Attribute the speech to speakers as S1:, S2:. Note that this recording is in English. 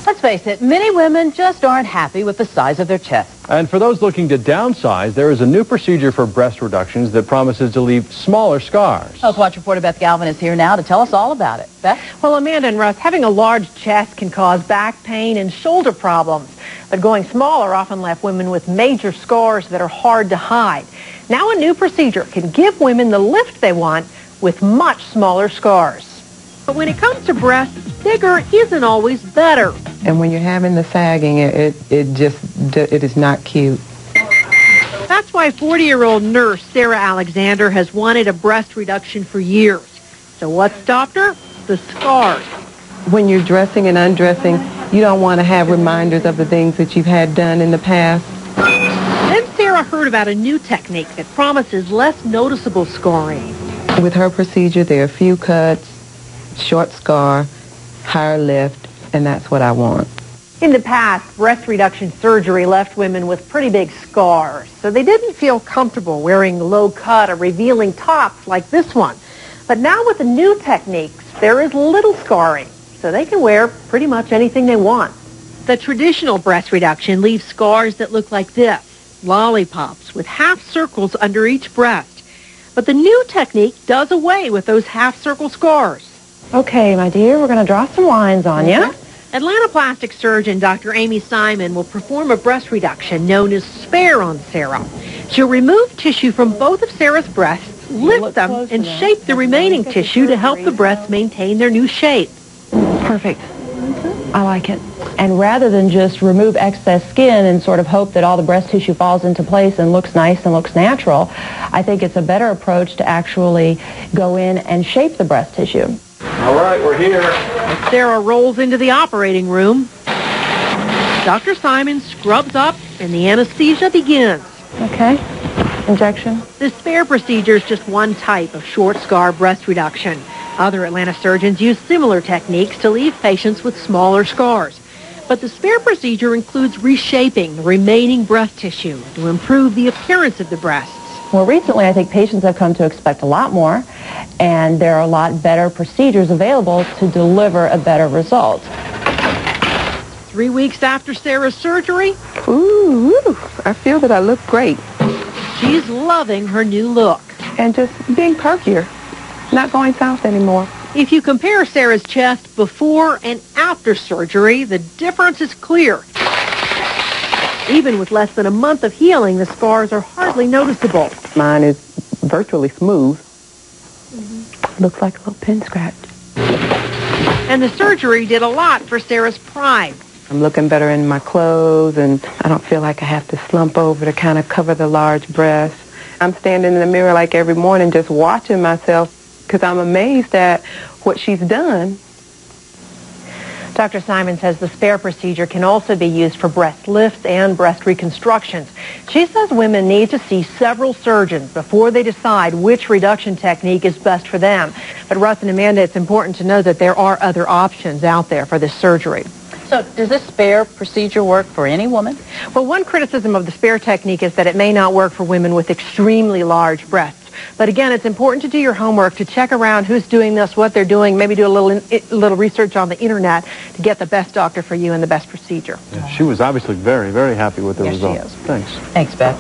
S1: Let's face it, many women just aren't happy with the size of their chest.
S2: And for those looking to downsize, there is a new procedure for breast reductions that promises to leave smaller scars.
S1: Health Watch reporter Beth Galvin is here now to tell us all about it. Beth?
S3: Well, Amanda and Russ, having a large chest can cause back pain and shoulder problems. But going smaller often left women with major scars that are hard to hide. Now a new procedure can give women the lift they want with much smaller scars. But when it comes to breasts, bigger isn't always better.
S4: And when you're having the sagging, it is not cute.
S3: That's why 40-year-old nurse Sarah Alexander has wanted a breast reduction for years. So what stopped her? The scars.
S4: When you're dressing and undressing, you don't want to have reminders of the things that you've had done in the past.
S3: Then Sarah heard about a new technique that promises less noticeable scarring.
S4: With her procedure, there are few cuts, short scar, higher lift, and that's what I want.
S3: In the past, breast reduction surgery left women with pretty big scars, so they didn't feel comfortable wearing low-cut or revealing tops like this one. But now with the new techniques, there is little scarring, so they can wear pretty much anything they want. The traditional breast reduction leaves scars that look like this, lollipops with half circles under each breast. But the new technique does away with those half-circle scars.
S5: Okay, my dear, we're going to draw some lines on you.
S3: Atlanta plastic surgeon Dr. Amy Simon will perform a breast reduction known as SPAIR on Sarah. She'll remove tissue from both of Sarah's breasts, lift them, and shape the remaining tissue to help the breasts maintain their new shape.
S5: Perfect. I like it. And rather than just remove excess skin and sort of hope that all the breast tissue falls into place and looks nice and looks natural, I think it's a better approach to actually go in and shape the breast tissue.
S2: All right, we're here.
S3: As Sarah rolls into the operating room, Dr. Simon scrubs up and the anesthesia begins.
S5: Okay. Injection.
S3: The SPAIR procedure is just one type of short scar breast reduction. Other Atlanta surgeons use similar techniques to leave patients with smaller scars. But the SPAIR procedure includes reshaping the remaining breast tissue to improve the appearance of the breasts.
S5: Well, recently I think patients have come to expect a lot more, and there are a lot better procedures available to deliver a better result.
S3: 3 weeks after Sarah's surgery,
S4: Ooh, I feel that I look great.
S3: she's loving her new look.
S4: And just being perkier, not going south anymore.
S3: If you compare Sarah's chest before and after surgery, the difference is clear. Even with less than a month of healing, the scars are hardly noticeable.
S4: Mine is virtually smooth. Looks like a little pin scratch.
S3: And the surgery did a lot for Sarah's pride.
S4: I'm looking better in my clothes, and I don't feel like I have to slump over to kind of cover the large breasts. I'm standing in the mirror like every morning just watching myself because I'm amazed at what she's done.
S3: Dr. Simon says the SPAIR procedure can also be used for breast lifts and breast reconstructions. She says women need to see several surgeons before they decide which reduction technique is best for them. But Russ and Amanda, it's important to know that there are other options out there for this surgery.
S1: So does this SPAIR procedure work for any woman?
S3: Well, one criticism of the SPAIR technique is that it may not work for women with extremely large breasts. But again, it's important to do your homework, to check around who's doing this, what they're doing, maybe do a little research on the internet to get the best doctor for you and the best procedure.
S2: Yeah, she was obviously very, very happy with the results.
S1: She is.
S2: Thanks.
S1: Thanks, Beth.